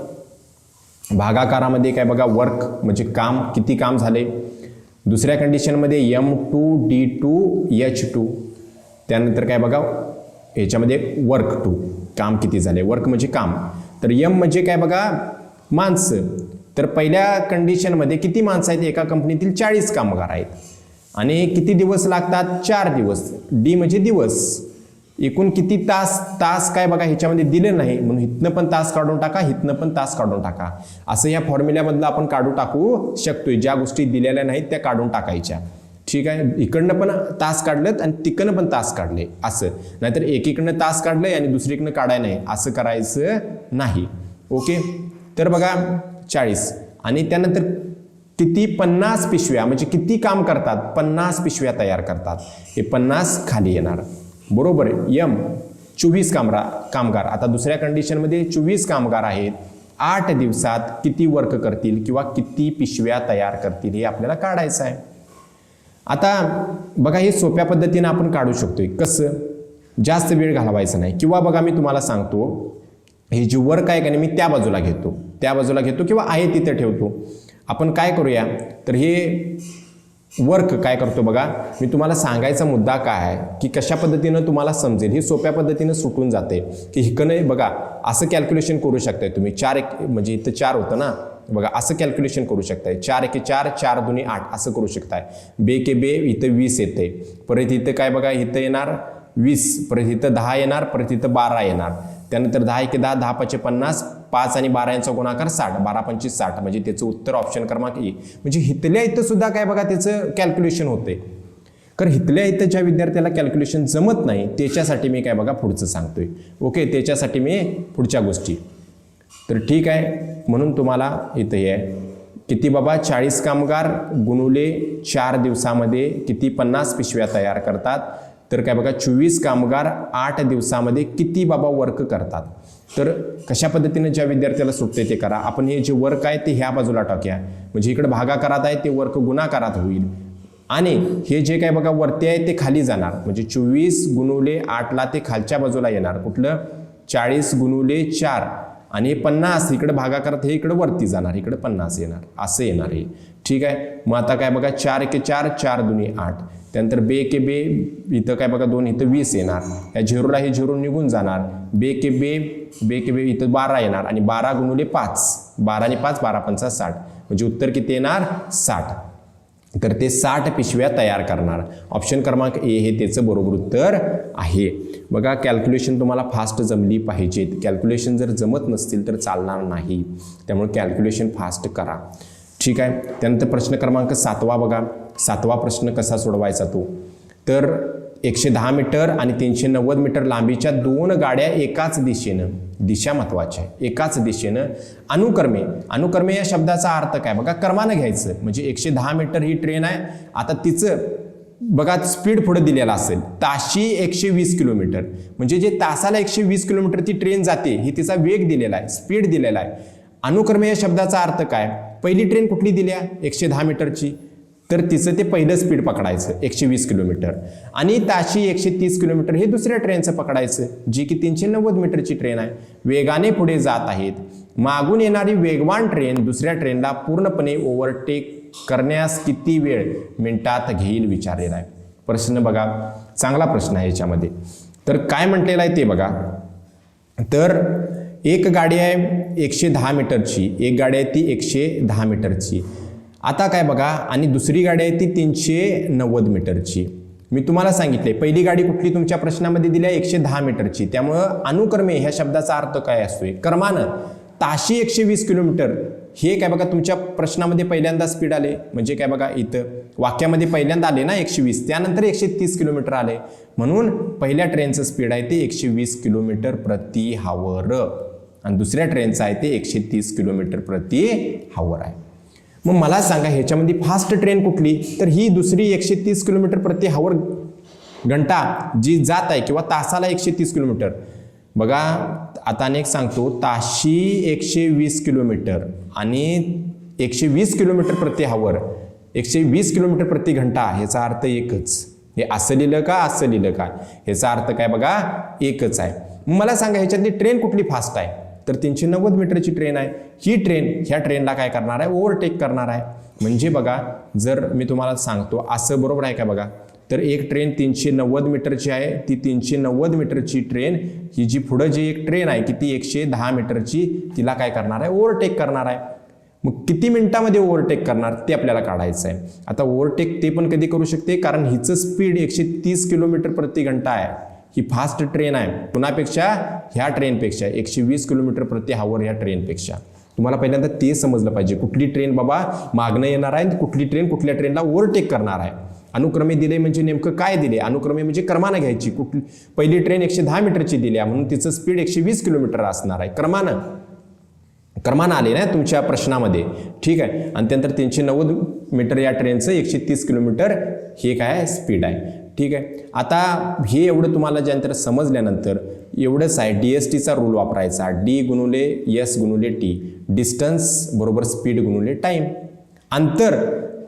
भागाकारामध्ये काय बघा वर्क म्हणजे काम किती काम झाले. दुसऱ्या कंडिशनमध्ये M2D2H2 त्यानंतर काय बघा याच्यामध्ये वर्क 2 काम किती झाले. वर्क म्हणजे काम तर M म्हणजे काय बघा माणसं. तर पहिल्या कंडिशनमध्ये किती माणसं आहेत एका कंपनीतील 40 कामगार आहेत आणि किती दिवस लागतात 4 दिवस. डी म्हणजे दिवस. एकूण किती तास काय बघा ह्याच्यामध्ये दिलं नाही म्हणून इथनं पण तास काढून टाका इथनं पण तास काढून टाका. असं या फॉर्म्युल्यामधलं आपण काढू टाकू शकतोय. ज्या गोष्टी दिलेल्या नाहीत त्या काढून टाकायच्या. ठीक आहे इकडनं पण तास काढलेत आणि तिकडनं पण तास काढले असं. नाहीतर एकीकडनं तास काढलंय आणि दुसरीकडनं काढाय नाही असं करायचं नाही. ओके तर बघा 40 आणि त्यानंतर किती 50 पिशव्या म्हणजे किती काम करतात 50 पिशव्या तयार करतात. हे 50 खाली येणार बरोबर आहे. M 24 कामगार आता दुसऱ्या कंडिशनमध्ये 24 कामगार आहेत 8 दिवसात किती वर्क करतील किंवा किती पिशव्या तयार करतील हे आपल्याला काढायचं आहे. आता बघा हे सोप्या पद्धतीने आपण काढू शकतोय. कसं जास्त वेळ घालवायचा नाही किंवा बघा मी तुम्हाला सांगतो हे जे वर्क आहे का नाही मी त्या बाजूला घेतो किंवा आहे तिथे ठेवतो. आपण काय करूया तर हे वर्क काय करतो बघा मी तुम्हाला सांगायचा मुद्दा काय आहे की कशा पद्धतीनं तुम्हाला समजेल. हे सोप्या पद्धतीनं सुटून जाते की हिकडं बघा असं कॅल्क्युलेशन करू शकताय तुम्ही. 4 म्हणजे इथं 4 होतं ना बघा असं कॅल्क्युलेशन करू शकताय. 4 एके 4 4 दुनी 8 असं करू शकताय. बे के बे इथं 20 येते परत इथं काय बघा इथं येणार 20 परत इथं 10 येणार परत इथं 12 येणार. त्यानंतर 10 एके 10 10 5 50 5 आणि 12 यांचा गुणाकार 60 12 25 60 म्हणजे त्याचं उत्तर ऑप्शन क्रमांक ए. म्हणजे हितल्या इथं सुद्धा काय बघा त्याचं कॅल्क्युलेशन होते. कारण हितल्या इथं ज्या विद्यार्थ्याला कॅल्क्युलेशन जमत नाही त्याच्यासाठी मी काय बघा पुढचं सांगतोय. ओके त्याच्यासाठी मी पुढच्या गोष्टी तर ठीक आहे म्हणून तुम्हाला इथं हे किती बाबा 40 कामगार गुणुले 4 दिवसामध्ये किती 50 पिशव्या तयार करतात, तर काय बघा 24 कामगार 8 दिवसामध्ये किती बाबा वर्क करतात. तर कशा पद्धतीने ज्या विद्यार्थ्याला सुटते ते करा. आपण हे जे वर्क आहे ते ह्या बाजूला टाकूया, म्हणजे इकडे भागाकारात आहे ते वर्क गुणाकारात होईल आणि हे जे काय बघा वरती आहे ते खाली जाणार, म्हणजे 24 गुणुले 8ला ते खालच्या बाजूला येणार. कुठलं 40 गुणुले 4 आणि 50 इकडे भागाकारात हे इकडे वरती जाणार, इकडे 50 येणार, असं येणार हे. ठीक आहे. मग आता काय बघा 4 एके 4, 4 दुनी 8, त्यानंतर बे के बे इथं काय बघा 2 इथं 20 येणार, या झिरोला हे झिरो निघून जाणार. बे के बे इथं 12 येणार आणि 12 गुणुले 5, 12 आणि 5 12 5 60, म्हणजे उत्तर किती येणार 60. तर ते 60 पिशव्या तयार करणार. ऑप्शन क्रमांक ए हे त्याचं बरोबर उत्तर आहे. बघा कॅल्क्युलेशन तुम्हाला फास्ट जमली पाहिजेत. कॅल्क्युलेशन जर जमत नसतील तर चालणार नाही, त्यामुळे कॅल्क्युलेशन फास्ट करा. ठीक आहे. त्यानंतर प्रश्न क्रमांक 7 बघा. 7वा प्रश्न कसा सोडवायचा तो, तर 110 मीटर आणि 390 मीटर लांबीच्या 2 गाड्या एकाच दिशेनं, दिशा महत्वाची आहे, एकाच दिशेनं अनुक्रमे या शब्दाचा अर्थ काय बघा क्रमानं घ्यायचं. म्हणजे 110 मीटर ही ट्रेन आहे, आता तिचं बघा स्पीड पुढे दिलेला असेल ताशी 120 किलोमीटर, म्हणजे जे तासाला 120 किलोमीटर ती ट्रेन जाते ही तिचा वेग दिलेला आहे, स्पीड दिलेला आहे. अनुक्रमे या शब्दाचा अर्थ काय, पहिली ट्रेन कुठली दिल्या 110 मीटरची, तर तिचं ते पहिलं स्पीड पकडायचं 120 किलोमीटर आणि ताशी 130 किलोमीटर हे दुसऱ्या ट्रेनचं पकडायचं, जी की 390 मीटरची ट्रेन आहे. वेगाने पुढे जात आहेत. मागून येणारी वेगवान ट्रेन दुसऱ्या ट्रेनला पूर्णपणे ओव्हरटेक करण्यास किती वेळ मिनिटात घेईल विचारलेला आहे. प्रश्न बघा चांगला प्रश्न आहे याच्यामध्ये. तर काय म्हटलेलं आहे ते बघा. तर एक गाडी आहे 110 मीटरची, एक गाडी आहे ती 110 मीटरची. आता काय बघा आणि दुसरी गाडी आहे ती 390 मीटरची. मी तुम्हाला सांगितले पहिली गाडी कुठली तुमच्या प्रश्नामध्ये दिली आहे 110 मीटरची, त्यामुळं अनुक्रमे ह्या शब्दाचा अर्थ काय असतोय क्रमानं. ताशी 120 किलोमीटर हे काय बघा तुमच्या प्रश्नामध्ये पहिल्यांदा स्पीड आले, म्हणजे काय बघा इथं वाक्यामध्ये पहिल्यांदा आले ना 120, त्यानंतर 130 किलोमीटर आले, म्हणून पहिल्या ट्रेनचं स्पीड आहे ते 120 किलोमीटर प्रति हावर आणि दुसऱ्या ट्रेनचं आहे ते 130 किलोमीटर प्रति हावर आहे. मग मला सांगा ह्याच्यामध्ये फास्ट ट्रेन कुठली, तर ही दुसरी 130 किलोमीटर प्रति हावर घंटा जी जात आहे किंवा तासाला 130 किलोमीटर. बघा आता अनेक सांगतो, ताशी 120 किलोमीटर आणि 120 किलोमीटर प्रति हावर 120 किलोमीटर प्रति घंटा, ह्याचा अर्थ एकच. हे असं लिहिलं का असं लिहिलं का, ह्याचा अर्थ काय बघा एकच आहे. मला सांगा ह्याच्यातली ट्रेन कुठली फास्ट आहे, तर 390 मीटरची ट्रेन आहे. ही ट्रेन ह्या ट्रेनला काय करणार आहे ओव्हरटेक करणार आहे. म्हणजे बघा जर मी तुम्हाला सांगतो असं बरोबर आहे का बघा, तर एक ट्रेन 390 मीटरची आहे, ती 390 मीटरची ट्रेन ही जी पुढं जी एक ट्रेन आहे किती 110 मीटरची, तिला काय करणार आहे ओव्हरटेक करणार आहे. मग किती मिनिटामध्ये ओव्हरटेक करणार ते आपल्याला काढायचं आहे. आता ओव्हरटेक ते पण कधी करू शकते, कारण हिचं स्पीड 130 किलोमीटर प्रति घंटा आहे, ही फास्ट ट्रेन आहे. कुणापेक्षा ह्या ट्रेनपेक्षा 120 किलोमीटर प्रति हावर ह्या ट्रेनपेक्षा. तुम्हाला पहिल्यांदा ते समजलं पाहिजे कुठली ट्रेन बाबा मागणं येणार आहे, कुठली ट्रेन कुठल्या ट्रेनला ओव्हरटेक करणार आहे. अनुक्रमे दिले म्हणजे नेमकं काय दिले, अनुक्रमे म्हणजे क्रमानं घ्यायची. कुठली पहिली ट्रेन 110 मीटरची दिली म्हणून तिचं स्पीड 120 किलोमीटर असणार आहे, क्रमानं आले ना तुमच्या प्रश्नामध्ये. ठीक आहे. आणि त्यानंतर 390 मीटर या ट्रेनचं 130 किलोमीटर हे काय स्पीड आहे. ठीक आहे. आता हे एवढं तुम्हाला ज्यानंतर समजल्यानंतर एवढंच आहे, DSTचा रूल वापरायचा. D गुणुले S गुणुले T, डिस्टन्स बरोबर स्पीड गुणुले टाईम. अंतर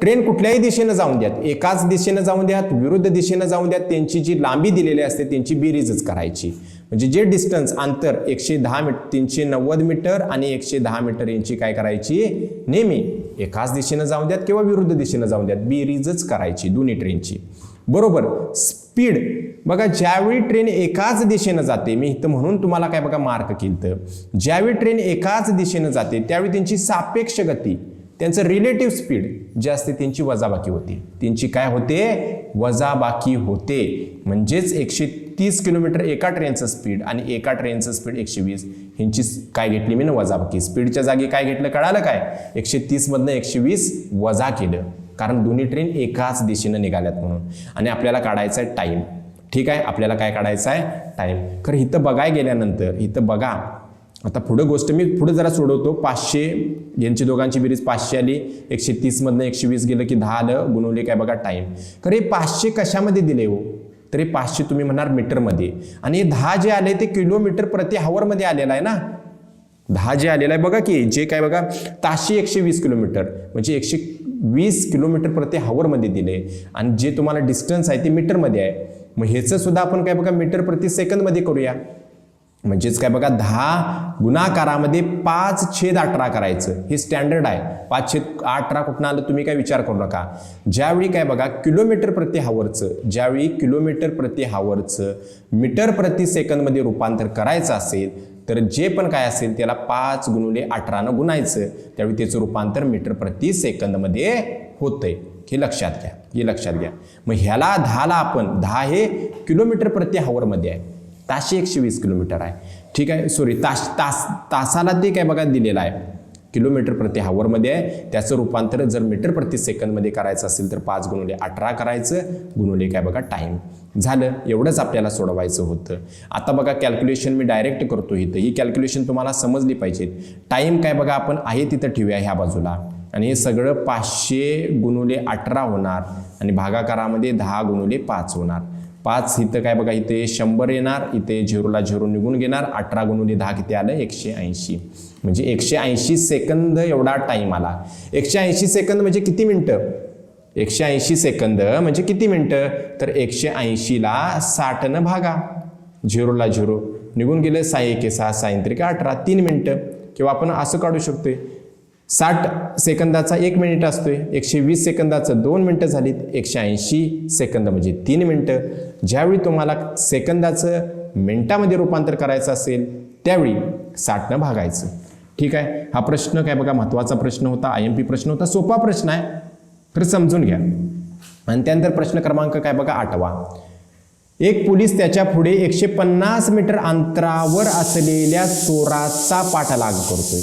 ट्रेन कुठल्याही दिशेनं जाऊन द्यात, एकाच दिशेनं जाऊन द्यात, विरुद्ध दिशेनं जाऊन द्यात, त्यांची जी लांबी दिलेली असते त्यांची बेरीजच करायची. म्हणजे जे डिस्टन्स अंतर 390 मीटर आणि 110 मीटर यांची काय करायची नेहमी एकाच दिशेनं जाऊन द्यात किंवा विरुद्ध दिशेनं जाऊन द्यात, बेरीजच करायची दोन्ही ट्रेनची. बरोबर. स्पीड बघा ज्यावेळी ट्रेन एकाच दिशेनं जाते, मी इथं म्हणून तुम्हाला काय बघा मार्क केलं, ज्यावेळी ट्रेन एकाच दिशेनं जाते त्यावेळी त्यांची सापेक्ष गती, त्यांचं रिलेटिव्ह स्पीड जे असते त्यांची वजाबाकी होते. त्यांची काय होते वजाबाकी होते. म्हणजेच 130 किलोमीटर एका ट्रेनचं स्पीड आणि एका ट्रेनचं स्पीड 120 ह्यांची काय घेतली मी ना वजाबाकी. स्पीडच्या जागी काय घेतलं कळालं काय, 130 मधनं 120 वजा केलं, कारण दोन्ही ट्रेन एकाच दिशेनं निघाल्यात म्हणून. आणि आपल्याला काढायचं आहे टाईम. ठीक आहे. आपल्याला काय काढायचं आहे टाईम. खरं इथं बघाय गेल्यानंतर इथं बघा आता पुढं गोष्ट मी पुढे जरा सोडवतो. 500 यांची दोघांची बेरीज 500 आली, 130 मधनं 120 गेलं की 10 आलं, गुणवले काय बघा टाईम. तर हे 500 कशामध्ये दिले हो, तर हे 500 तुम्ही म्हणणार मीटरमध्ये, आणि हे 10 जे आले ते किलोमीटर प्रति हावरमध्ये आलेलं आहे ना. 10 जे आलेलं आहे बघा की, जे काय बघा ताशी 120 किलोमीटर म्हणजे 120 किलोमीटर प्रति हावरमध्ये दिले, आणि जे तुम्हाला डिस्टन्स आहे ते मीटरमध्ये आहे. मग ह्याचं सुद्धा आपण काय बघा मीटर प्रति सेकंदमध्ये करूया. म्हणजेच काय बघा 10 गुणाकारामध्ये 5/18 करायचं, हे स्टँडर्ड आहे. 5/18 कुठनं आलं तुम्ही काय विचार करू नका. ज्यावेळी काय बघा किलोमीटर प्रति हावरचं, ज्यावेळी किलोमीटर प्रति हावरचं मीटर प्रति सेकंदमध्ये रूपांतर करायचं असेल तर जे पण काय असेल त्याला 5×18 गुणायचं, त्यावेळी त्याचं रूपांतर मीटर प्रति सेकंदमध्ये होतंय. हे लक्षात घ्या, हे लक्षात घ्या. मग ह्याला 10ला आपण 10 हे किलोमीटर प्रति हावरमध्ये आहे, ताशी 120 किलोमीटर आहे. ठीक आहे, सॉरी तासाला ते काय बघा दिलेलं आहे किलोमीटर प्रति हावरमध्ये आहे. त्याचं रूपांतर जर मीटर प्रति सेकंदमध्ये करायचं असेल तर 5×18 करायचं, गुणवले काय बघा टाईम. झालं, एवढंच आपल्याला सोडवायचं होतं. आता बघा कॅल्क्युलेशन मी डायरेक्ट करतो इथं, ही कॅल्क्युलेशन तुम्हाला समजली पाहिजे. टाईम काय बघा आपण आहे तिथं ठेवूया ह्या बाजूला, आणि हे सगळं 500×18 होणार, आणि भागाकारामध्ये 10×5 होणार. 5 इथं काय बघा इथे 100 येणार, इथे 0ला 0 निघून घेणार, 18×10 किती आलं 180, म्हणजे 180 सेकंद एवढा टाईम आला. 180 सेकंद म्हणजे किती मिनटं, 180 सेकंद म्हणजे किती मिनटं, तर 180ला 60 भागा, 0ला 0 निघून गेले, 6 1 6 6 3 18 3 मिनटं. किंवा आपण असं काढू शकतोय 60 सेकंदाचा 1 मिनिट असतोय, 120 सेकंदाचं 2 मिनटं झालीत, 180 सेकंद म्हणजे 3 मिनटं. ज्यावेळी तुम्हाला सेकंदाचं मिनिटामध्ये रूपांतर करायचं असेल त्यावेळी 60 भागायचं. ठीक आहे, हा प्रश्न काय बघा महत्त्वाचा प्रश्न होता, IMP प्रश्न होता, सोपा प्रश्न आहे, तर समजून घ्या. आणि त्यानंतर प्रश्न क्रमांक काय बघा 8वा. एक पोलीस त्याच्या पुढे 150 मीटर अंतरावर असलेल्या चोराचा पाठलाग करतोय.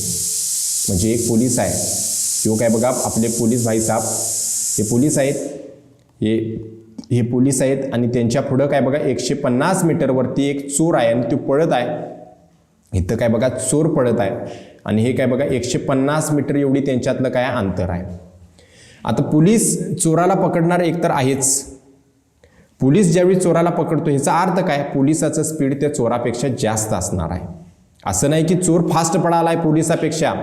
म्हणजे एक पोलीस आहे, तो काय बघा आपले पोलीस भाईसाहेब, हे पोलीस आहेत, हे पोलीस आहेत, आणि त्यांच्या पुढं काय बघा 150 मीटरवरती एक चोर आहे, आणि तो पळत आहे. इथं काय बघा चोर पळत आहे, आणि हे काय बघा 150 मीटर एवढी त्यांच्यातलं काय अंतर आहे. आता पोलीस चोराला पकडणार एकतर आहेच. पोलीस ज्यावेळी चोराला पकडतो ह्याचा अर्थ काय, पोलिसाचं स्पीड त्या चोरापेक्षा जास्त असणार आहे. असं नाही की चोर फास्ट पळाला आहे पोलिसापेक्षा,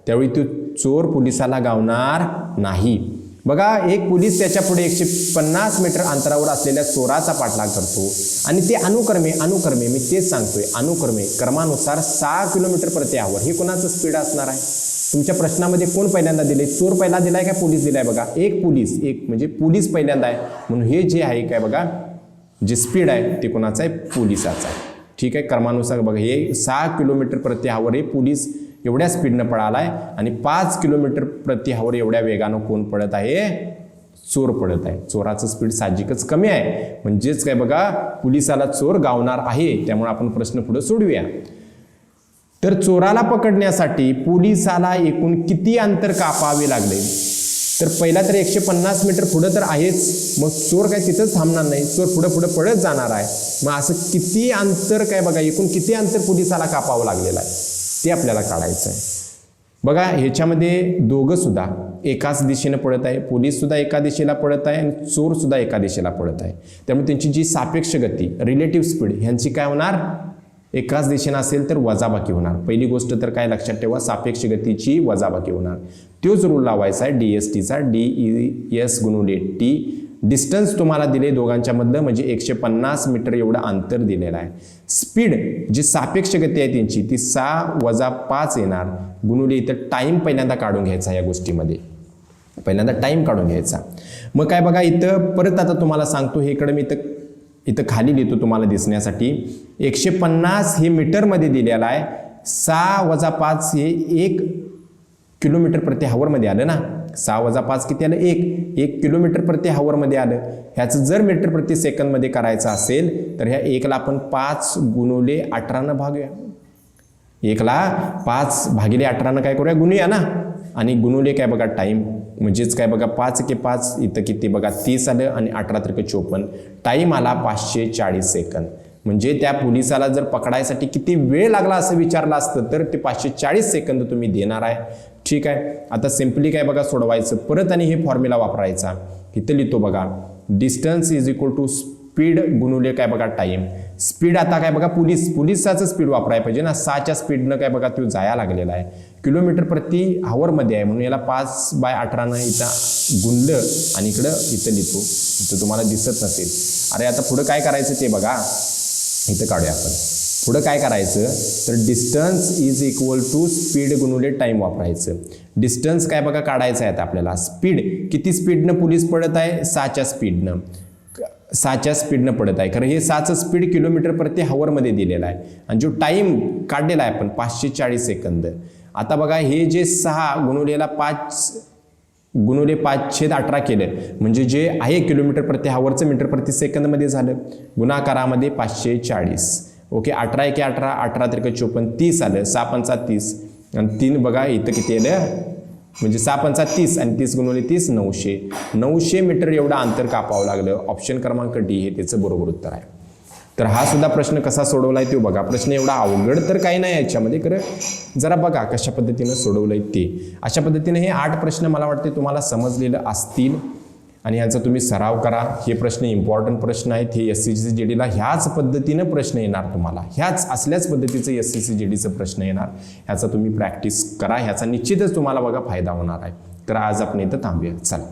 त्यावेळी तो चोर पोलिसाला गावणार नाही. बघा एक पोलीस त्याच्या पुढे 150 मीटर अंतरावर असलेल्या चोराचा पाठलाग करतो, आणि ते अनुक्रमे मी तेच सांगतोय, अनुक्रमे क्रमानुसार 6 किलोमीटर प्रति आवर. हे कोणाचं स्पीड असणार आहे तुमच्या प्रश्नामध्ये, कोण पहिल्यांदा दिले, चोर पहिला दिलाय का पोलीस दिलाय बघा, एक म्हणजे पोलीस पहिल्यांदा आहे, म्हणून हे जे आहे काय बघा जे स्पीड आहे ते कोणाचं आहे, पोलिसाचं आहे. ठीक आहे, क्रमानुसार बघा हे 6 किलोमीटर प्रति आवर हे पोलीस एवढ्या स्पीडनं पळालाय, आणि 5 किलोमीटर प्रति आवर एवढ्या वेगानं कोण पळत आहे, चोर पळत आहे. चोराचं स्पीड साहजिकच कमी आहे, म्हणजेच काय बघा पोलिसाला चोर गावणार आहे. त्यामुळे आपण प्रश्न पुढे सोडूया. तर चोराला पकडण्यासाठी पोलिसाला एकूण किती अंतर कापावे लागले, तर पहिला तर 150 मीटर पुढं तर आहेच, मग चोर काय तिथंच थांबणार नाही, चोर पुढे पळत जाणार आहे. मग असं किती अंतर काय बघा, एकूण किती अंतर पोलिसाला कापावं लागलेलं आहे ते आपल्याला काढायचं आहे. बघा ह्याच्यामध्ये दोघं सुद्धा एकाच दिशेनं पळत आहे, पोलीस सुद्धा एका दिशेला पळत आहे, आणि चोर सुद्धा एका दिशेला पळत आहे. त्यामुळे त्यांची जी सापेक्ष गती रिलेटिव्ह स्पीड ह्यांची काय होणार, एकाच दिशेनं असेल तर वजाबाकी होणार. पहिली गोष्ट तर काय लक्षात ठेवा, सापेक्ष गतीची वजाबाकी होणार. तोच रूल लावायचा आहे DSTचा, DES×T. डिस्टन्स तुम्हाला दिले दोघांच्या मधलं, म्हणजे 150 मीटर एवढं अंतर दिलेलं आहे. स्पीड जी सापेक्ष गती आहे त्यांची ती 6 - 5 येणार, गुणुले इथं टाईम पहिल्यांदा काढून घ्यायचा, या गोष्टीमध्ये पहिल्यांदा टाईम काढून घ्यायचा. मग काय बघा इथं परत आता तुम्हाला सांगतो, हे इकडे मी इथं खाली लिहितो तुम्हाला दिसण्यासाठी. 150 हे मीटरमध्ये दिलेलं आहे, 6 - 5 हे 1 किलोमीटर प्रति हावरमध्ये आलं ना. 6 - 5 किती आलं, 1 किलोमीटर प्रति हावरमध्ये आलं. ह्याचं जर मीटर प्रति सेकंदमध्ये करायचं असेल तर ह्या 1ला आपण 5×18 भागूया. 1ला 5/18 काय करूया, गुणूया ना, आणि गुणुले काय बघा टाईम, म्हणजेच काय बघा 5 × 5 इथं किती बघा 30 आलं, आणि 18 × 54 टाईम आला 540 सेकंद. म्हणजे त्या पोलिसाला जर पकडायसाठी किती वेळ लागला असं विचारलं असतं तर ते 540 सेकंद तुम्ही देणार आहे. ठीक आहे. आता सिम्पली काय बघा सोडवायचं परत आणि हे फॉर्म्युला वापरायचा. इथं लिहितो बघा, distance is equal to speed गुणुले काय बघा टाईम. स्पीड आता काय बघा पोलिसाचं स्पीड वापरायला पाहिजे ना. 6च्या स्पीडनं काय बघा तो जाया लागलेला आहे. किलोमीटर प्रति आवरमध्ये आहे म्हणून याला 5/18 इथं गुणलं आणि इथं लिहितो. इथं तुम्हाला दिसत नसेल. अरे आता पुढं काय करायचं ते बघा, इथं काढूया आपण. पुढं काय करायचं तर distance is equal to speed गुणुले टाईम वापरायचं. डिस्टन्स काय बघा काढायचं आहे आता आपल्याला. स्पीड किती स्पीडनं पोलीस पडत आहे, 6च्या स्पीडनं. 6च्या स्पीडनं पडत आहे. खरं हे 6चं स्पीड किलोमीटर प्रति हवरमध्ये दिलेला आहे आणि जो टाईम काढलेला आहे आपण 540 सेकंद. आता बघा हे जे 6 गुणुलेला 5 गुणुले 5/18 केलं म्हणजे जे आहे किलोमीटर प्रति हवरचं मीटर प्रति सेकंदमध्ये झालं. गुणाकारामध्ये 540. ओके. 18 × 18, 18 × 54, 30 आलं. 6×5 = 30 आणि 3 बघा इथं किती आलं म्हणजे 6×5 = 30 आणि 30 × 30 900 मीटर एवढं अंतर कापावं लागलं. ऑप्शन क्रमांक डी हे त्याचं बरोबर उत्तर आहे. तर हा सुद्धा प्रश्न कसा सोडवलाय तो बघा. प्रश्न एवढा अवघड तर काही नाही याच्यामध्ये, खरं जरा बघा कशा पद्धतीनं सोडवलंय ते. अशा पद्धतीने हे 8 प्रश्न मला वाटते तुम्हाला समजलेलं असतील आणि यांचा तुम्ही सराव करा. हे प्रश्न इम्पॉर्टंट प्रश्न आहेत. हे SCGDला ह्याच पद्धतीनं प्रश्न येणार तुम्हाला. असल्याच पद्धतीचं SCGDचं प्रश्न येणार. ह्याचा तुम्ही प्रॅक्टिस करा. ह्याचा निश्चितच तुम्हाला बघा फायदा होणार आहे. तर आज आपण इथं थांबूया. चला.